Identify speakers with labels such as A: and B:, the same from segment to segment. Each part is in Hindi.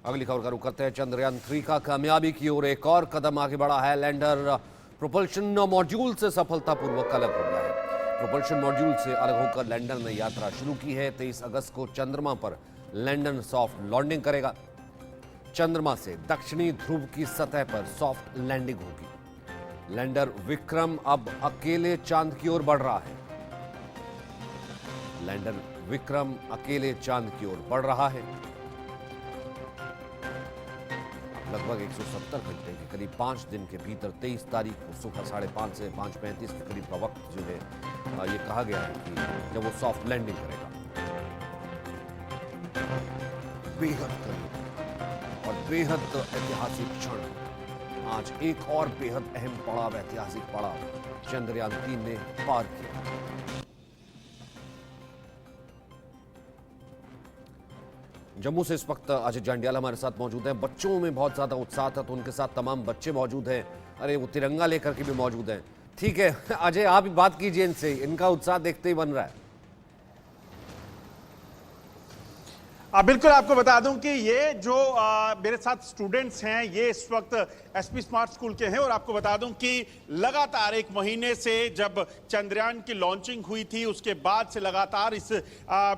A: अगली खबर का रुख करते हैं। चंद्रयान 3 का कामयाबी की ओर एक और कदम आगे बढ़ा है। लैंडर प्रोपल्शन मॉड्यूल से सफलतापूर्वक अलग हो गया है। प्रोपल्शन मॉड्यूल से अलग होकर लैंडर ने यात्रा शुरू की है। 23 अगस्त को चंद्रमा पर लैंडर सॉफ्ट लैंडिंग करेगा। चंद्रमा से दक्षिणी ध्रुव की सतह पर सॉफ्ट लैंडिंग होगी। लैंडर विक्रम अब अकेले चांद की ओर बढ़ रहा है। लैंडर विक्रम अकेले चांद की ओर बढ़ रहा है। लगभग 170 घंटे के करीब 5 दिन के भीतर 23 तारीख को सुबह 5:30 से 5:35 के करीब का वक्त जो है ये कहा गया है कि जब वो सॉफ्ट लैंडिंग करेगा। बेहद करीब और बेहद ऐतिहासिक क्षण। आज एक और बेहद अहम पड़ाव, ऐतिहासिक पड़ाव चंद्रयान 3 ने पार किया। जम्मू से इस वक्त अजय जांडियाल हमारे साथ मौजूद हैं। बच्चों में बहुत ज्यादा उत्साह था तो उनके साथ तमाम बच्चे मौजूद हैं। अरे वो तिरंगा लेकर के भी मौजूद हैं। ठीक है अजय, आप भी बात कीजिए इनसे, इनका उत्साह देखते ही बन रहा है।
B: बिल्कुल, आपको बता दूं कि ये जो मेरे साथ स्टूडेंट्स हैं ये इस वक्त एसपी स्मार्ट स्कूल के हैं और आपको बता दूं कि लगातार एक महीने से जब चंद्रयान की लॉन्चिंग हुई थी उसके बाद से लगातार इस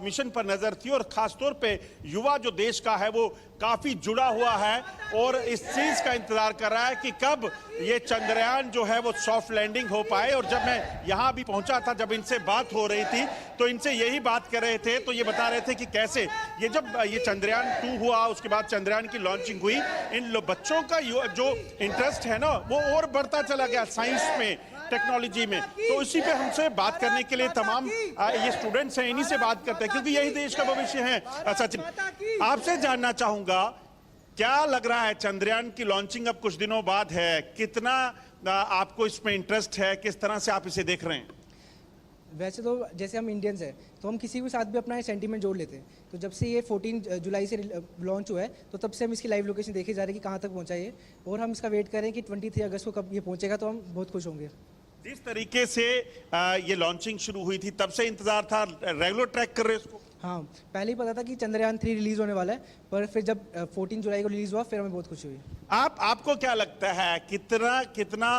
B: मिशन पर नजर थी और खासतौर पे युवा जो देश का है वो काफी जुड़ा हुआ है और इस चीज का इंतजार कर रहा है कि कब ये चंद्रयान जो है वो सॉफ्ट लैंडिंग हो पाए। और जब मैं यहां भी पहुंचा था, जब इनसे बात हो रही थी तो इनसे यही बात कर रहे थे, तो ये बता रहे थे कि कैसे ये जब ये चंद्रयान 2 हुआ उसके बाद चंद्रयान की लॉन्चिंग हुई, इन बच्चों का जो इंटरेस्ट है ना वो और बढ़ता चला गया साइंस में, टेक्नोलॉजी में। तो इसी पे हमसे बात करने के लिए तमाम ये स्टूडेंट्स हैं, इन्हीं से बात करते हैं क्योंकि यही देश का भविष्य है। सचिन, आपसे जानना चाहूंगा क्या लग रहा है, चंद्रयान की लॉन्चिंग अब कुछ दिनों बाद है, कितना आपको इसमें इंटरेस्ट है, किस तरह से आप इसे देख रहे हैं?
C: वैसे तो जैसे हम इंडियंस हैं तो हम किसी के साथ भी अपना सेंटीमेंट जोड़ लेते हैं। तो जब से ये 14 जुलाई से लॉन्च हुआ है तो तब से हम इसकी लाइव लोकेशन देखे जा रहे हैं कि कहाँ तक पहुँचा है और हम इसका वेट करें कि 23 अगस्त को कब ये पहुँचेगा, तो हम बहुत खुश होंगे।
B: जिस तरीके से ये लॉन्चिंग शुरू हुई थी तब से इंतजार था, रेगुलर ट्रैक कर रहे हैं इसको?
C: हाँ, पहले ही पता था कि चंद्रयान 3 रिलीज होने वाला है, पर फिर जब 14 जुलाई को रिलीज हुआ फिर हमें बहुत खुशी हुई।
B: आपको क्या लगता है कितना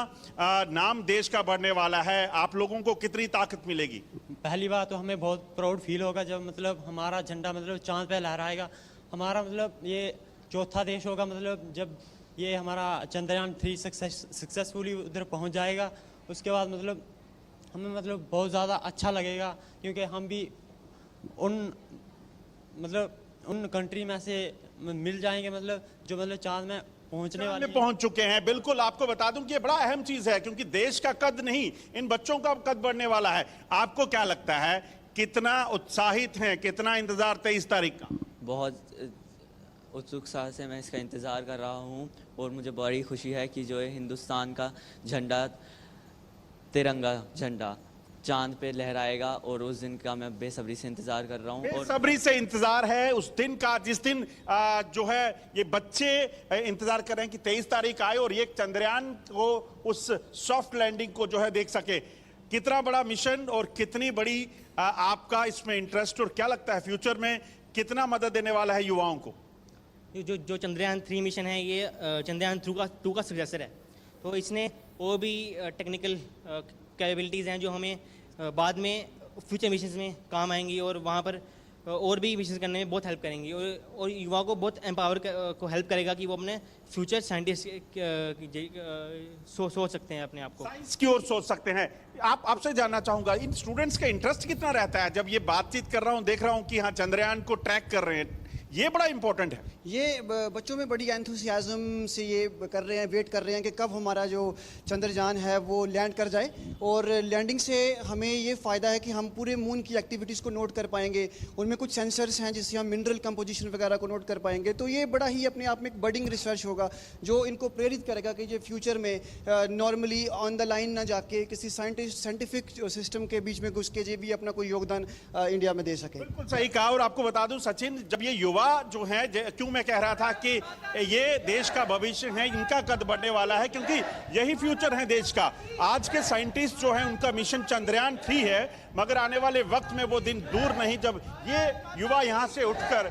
B: नाम देश का बढ़ने वाला है? आप लोगों को कितनी ताकत मिलेगी?
D: पहली बात तो हमें बहुत प्राउड फील होगा जब मतलब हमारा झंडा मतलब चांद पे लहराएगा। हमारा मतलब ये चौथा देश होगा मतलब जब ये हमारा चंद्रयान 3 सक्सेसफुली उधर पहुंच जाएगा। उसके बाद मतलब हमें मतलब बहुत ज़्यादा अच्छा लगेगा क्योंकि हम भी उन कंट्री में से मिल जाएंगे मतलब जो मतलब चांद में पहुंचने वाले
B: पहुंच चुके हैं। बिल्कुल, आपको बता दूं कि ये बड़ा अहम चीज है क्योंकि देश का कद नहीं, इन बच्चों का कद बढ़ने वाला है। आपको क्या लगता है, कितना उत्साहित हैं, कितना इंतजार 23 तारीख का?
E: बहुत उत्सुकता से मैं इसका इंतजार कर रहा हूं और मुझे बड़ी खुशी है कि जो है हिंदुस्तान का झंडा, तिरंगा झंडा चांद पे लहराएगा और उस दिन का मैं बेसब्री से इंतजार कर रहा हूँ।
B: बेसब्री से इंतजार है उस दिन का जिस दिन जो है ये बच्चे इंतजार कर रहे हैं कि 23 तारीख आए और ये चंद्रयान को उस सॉफ्ट लैंडिंग को जो है देख सके। कितना बड़ा मिशन और कितनी बड़ी आपका इसमें इंटरेस्ट, और क्या लगता है फ्यूचर में कितना मदद देने वाला है युवाओं को?
F: जो चंद्रयान 3 मिशन है ये चंद्रयान 2 का सक्सेसर है, तो इसने और भी टेक्निकल कैपेबिलिटीज़ हैं जो हमें बाद में फ्यूचर मिशंस में काम आएंगी और वहाँ पर और भी मिशन करने में बहुत हेल्प करेंगी और युवा को बहुत एम्पावर को हेल्प करेगा कि वो अपने फ्यूचर साइंटिस्ट सोच सकते हैं, अपने आप को
B: साइंस की ओर सोच सकते हैं। आपसे जानना चाहूंगा इन स्टूडेंट्स का इंटरेस्ट कितना रहता है? जब ये बातचीत कर रहा हूँ देख रहा हूँ कि हाँ चंद्रयान को ट्रैक कर रहे हैं, ये बड़ा इंपॉर्टेंट है।
G: ये बच्चों में बड़ी एंथुसियाज्म से ये कर रहे हैं, वेट कर रहे हैं कि कब हमारा जो चंद्रयान है वो लैंड कर जाए। और लैंडिंग से हमें ये फ़ायदा है कि हम पूरे मून की एक्टिविटीज़ को नोट कर पाएंगे। उनमें कुछ सेंसर्स हैं जिससे हम मिनरल कंपोजिशन वगैरह को नोट कर पाएंगे। तो ये बड़ा ही अपने आप में एक बडिंग रिसर्च होगा जो इनको प्रेरित करेगा कि ये फ्यूचर में नॉर्मली ऑन द लाइन ना जाके किसी साइंटिफिक सिस्टम के बीच में घुस के ये भी अपना कोई योगदान इंडिया में दे सके।
B: बिल्कुल सही कहा। और आपको बता दूं सचिन, जब ये युवा जो है, क्यों मैं कह रहा था कि ये देश का भविष्य है, इनका कद बढ़ने वाला है क्योंकि यही फ्यूचर है देश का। आज के साइंटिस्ट जो है उनका मिशन चंद्रयान 3 है, मगर आने वाले वक्त में वो दिन दूर नहीं जब ये युवा यहाँ से उठकर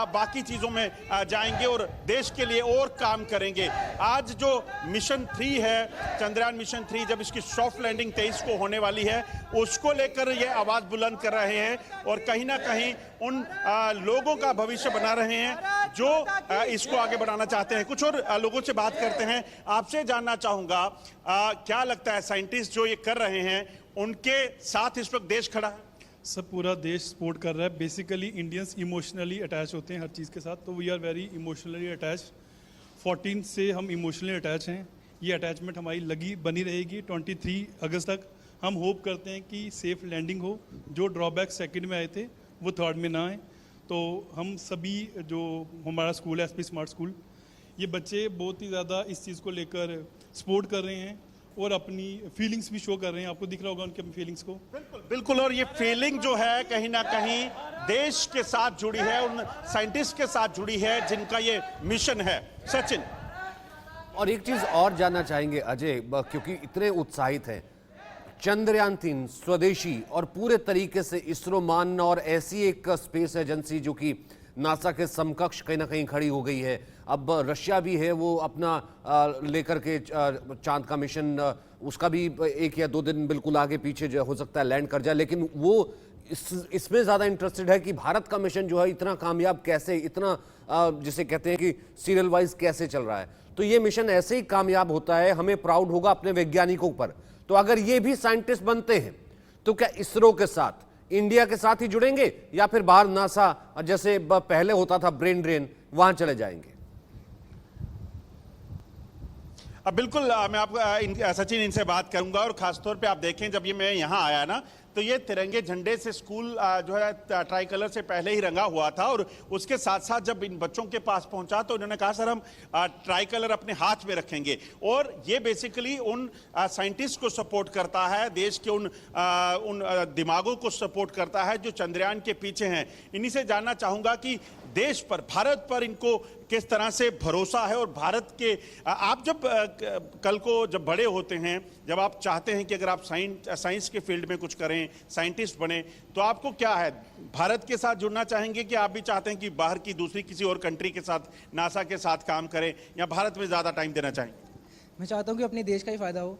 B: बाकी चीजों में जाएंगे और देश के लिए और काम करेंगे। आज जो मिशन 3 है, चंद्रयान मिशन 3, जब इसकी सॉफ्ट लैंडिंग 23 को होने वाली है, उसको लेकर ये आवाज बुलंद कर रहे हैं और कहीं ना कहीं उन लोगों का भविष्य बना रहे हैं जो इसको आगे बढ़ाना चाहते हैं। कुछ और लोगों से बात करते हैं। आपसे जानना चाहूंगा, क्या लगता है साइंटिस्ट जो ये कर रहे हैं उनके साथ इस वक्त देश खड़ा है?
H: सब पूरा देश सपोर्ट कर रहा है। बेसिकली इंडियंस इमोशनली अटैच होते हैं हर चीज़ के साथ, तो we are very emotionally attach. 14 से हम इमोशनली अटैच हैं। ये अटैचमेंट हमारी बनी रहेगी 23 अगस्त तक। हम होप करते हैं कि सेफ लैंडिंग हो, जो ड्रॉबैक सेकंड में आए थे वो थर्ड में ना आए। तो हम सभी जो हमारा स्कूल है एसपी स्मार्ट स्कूल, ये बच्चे बहुत ही ज़्यादा इस चीज़ को लेकर सपोर्ट कर रहे हैं और अपनी फीलिंग्स भी शो कर रहे हैं। आपको दिख रहा होगा उनके फीलिंग्स को।
B: बिल्कुल बिल्कुल। और ये फीलिंग जो है कहीं ना कहीं देश के साथ जुड़ी है, उन साइंटिस्ट के साथ जुड़ी है जिनका ये मिशन है। सचिन,
A: और एक चीज और जानना चाहेंगे अजय, क्योंकि इतने उत्साहित हैं, चंद्रयान 3 स्वदेशी और पूरे तरीके से इसरो मानना, और ऐसी एक स्पेस एजेंसी जो कि नासा के समकक्ष कहीं ना कहीं खड़ी हो गई है। अब रशिया भी है, वो अपना लेकर के चांद का मिशन, उसका भी 1 या 2 दिन बिल्कुल आगे पीछे जो हो सकता है लैंड कर जाए, लेकिन वो इसमें ज़्यादा इंटरेस्टेड है कि भारत का मिशन जो है इतना कामयाब कैसे, इतना जिसे कहते हैं कि सीरियल वाइज कैसे चल रहा है। तो ये मिशन ऐसे ही कामयाब होता है, हमें प्राउड होगा अपने वैज्ञानिकों पर। तो अगर ये भी साइंटिस्ट बनते हैं तो क्या इसरो के साथ, इंडिया के साथ ही जुड़ेंगे या फिर बाहर नासा जैसे पहले होता था ब्रेन ड्रेन, वहां चले जाएंगे?
B: अब बिल्कुल मैं आपको सचिन इनसे बात करूंगा। और खासतौर पे आप देखें, जब ये मैं यहाँ आया ना, तो ये तिरंगे झंडे से स्कूल जो है ट्राई कलर से पहले ही रंगा हुआ था। और उसके साथ साथ जब इन बच्चों के पास पहुंचा तो उन्होंने कहा सर हम ट्राई कलर अपने हाथ में रखेंगे। और ये बेसिकली उन साइंटिस्ट को सपोर्ट करता है, देश के उन दिमागों को सपोर्ट करता है जो चंद्रयान के पीछे हैं। इन्हीं से जानना चाहूंगा कि देश पर, भारत पर इनको किस तरह से भरोसा है। और भारत के आप जब कल को जब बड़े होते हैं, जब आप चाहते हैं कि अगर आप साइंस के फील्ड में कुछ करें, साइंटिस्ट बने, तो आपको क्या है, भारत के साथ जुड़ना चाहेंगे कि आप भी चाहते हैं कि बाहर की दूसरी किसी और कंट्री के साथ, नासा के साथ काम करें, या भारत में ज़्यादा टाइम देना चाहेंगे?
C: मैं चाहता हूँ कि अपने देश का ही फ़ायदा हो,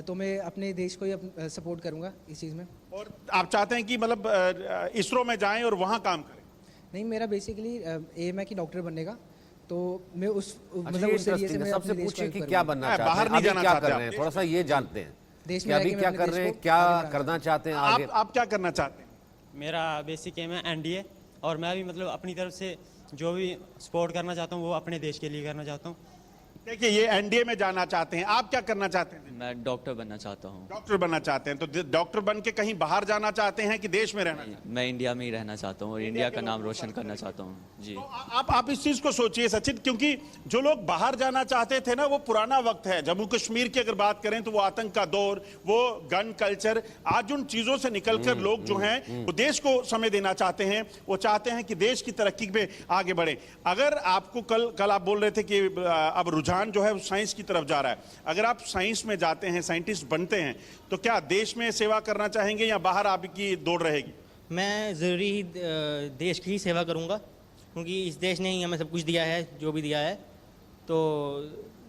C: तो मैं अपने देश को ही सपोर्ट करूँगा इस चीज़ में।
B: और आप चाहते हैं कि मतलब इसरो में जाएं और वहाँ काम करें?
C: नहीं, मेरा बेसिकली एम है कि डॉक्टर बनने का, तो मैं उस
A: अच्छा,
C: मतलब
A: ये
C: उस जरिए से
A: interesting है।
C: मैं
A: सबसे
C: अपने देश
A: पूछिए
C: को
A: कि
C: help
A: क्या
C: करूंगा।
A: बनना चाहते
B: बाहर
A: हैं,
B: नहीं
A: अभी
B: जाना
A: क्या
B: चाहते
A: कर
B: आप?
A: रहे हैं, थोड़ा सा ये जानते हैं
C: देश
A: कि
C: में
A: अभी
C: रह के
A: क्या
C: मैं
A: कर
C: अपने
A: रहे हैं,
C: देश को
A: क्या
C: आगे बढ़ाना
A: करना चाहते हैं आगे?
B: आप क्या करना चाहते हैं?
D: मेरा बेसिक एम है एनडीए, और मैं भी मतलब अपनी तरफ से जो भी सपोर्ट करना चाहता हूँ वो अपने देश के लिए करना चाहता हूँ।
B: देखिए, ये एनडीए में जाना चाहते हैं, आप क्या करना चाहते हैं?
E: मैं डॉक्टर बनना चाहता हूँ।
B: डॉक्टर बनना चाहते हैं, तो डॉक्टर बन के कहीं बाहर जाना चाहते हैं कि देश में रहना चाहते हैं?
E: मैं इंडिया में ही रहना चाहता हूँ और इंडिया का नाम रोशन करना चाहता हूँ जी।
B: तो आप इस चीज को सोचिए सचिन, क्योंकि जो लोग बाहर जाना चाहते थे ना, वो पुराना वक्त है। जम्मू कश्मीर की अगर बात करें तो वो आतंक का दौर, वो गन कल्चर, आज उन चीजों से निकलकर लोग जो हैं वो देश को समय देना चाहते हैं। वो चाहते हैं कि देश की तरक्की में आगे बढ़े। अगर आपको कल आप बोल रहे थे कि अब रुझान जो है साइंस की तरफ जा रहा है, अगर आप साइंस में जाते हैं, साइंटिस्ट बनते हैं, तो क्या देश में सेवा करना चाहेंगे या बाहर आपकी दौड़ रहेगी?
F: मैं ज़रूरी ही देश की ही सेवा करूंगा, क्योंकि इस देश ने ही हमें सब कुछ दिया है, जो भी दिया है। तो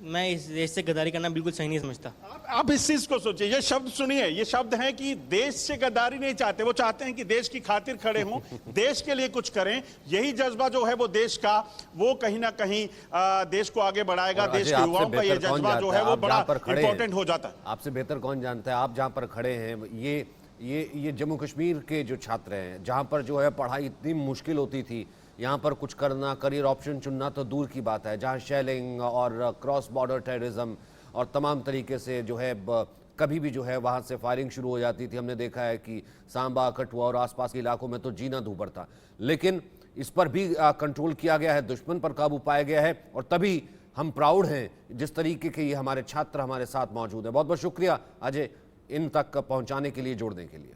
F: मैं इस देश से गद्दारी करना बिल्कुल सही नहीं समझता।
B: आप इस चीज को सोचिए, ये शब्द सुनिए, ये शब्द हैं कि देश से गद्दारी नहीं चाहते, वो चाहते हैं कि देश की खातिर खड़े हों, देश के लिए कुछ करें। यही जज्बा जो है वो देश का, वो कहीं ना कहीं देश को आगे बढ़ाएगा। देश के युवाओं का ये जज्बा जो है वो बड़ा इंपॉर्टेंट हो जाता है।
A: आपसे बेहतर कौन जानता है, आप जहां पर खड़े हैं, ये जम्मू कश्मीर के जो छात्र हैं, जहां पर जो है पढ़ाई इतनी मुश्किल होती थी, यहाँ पर कुछ करना, करियर ऑप्शन चुनना तो दूर की बात है, जहाँ शेलिंग और क्रॉस बॉर्डर टेररिज्म और तमाम तरीके से जो है कभी भी जो है वहाँ से फायरिंग शुरू हो जाती थी। हमने देखा है कि सांबा, कठुआ और आसपास के इलाकों में तो जीना दूभर था, लेकिन इस पर भी कंट्रोल किया गया है, दुश्मन पर काबू पाया गया है। और तभी हम प्राउड हैं जिस तरीके के ये हमारे छात्र हमारे साथ मौजूद हैं। बहुत बहुत शुक्रिया अजय इन तक पहुँचाने के लिए, जोड़ने के लिए।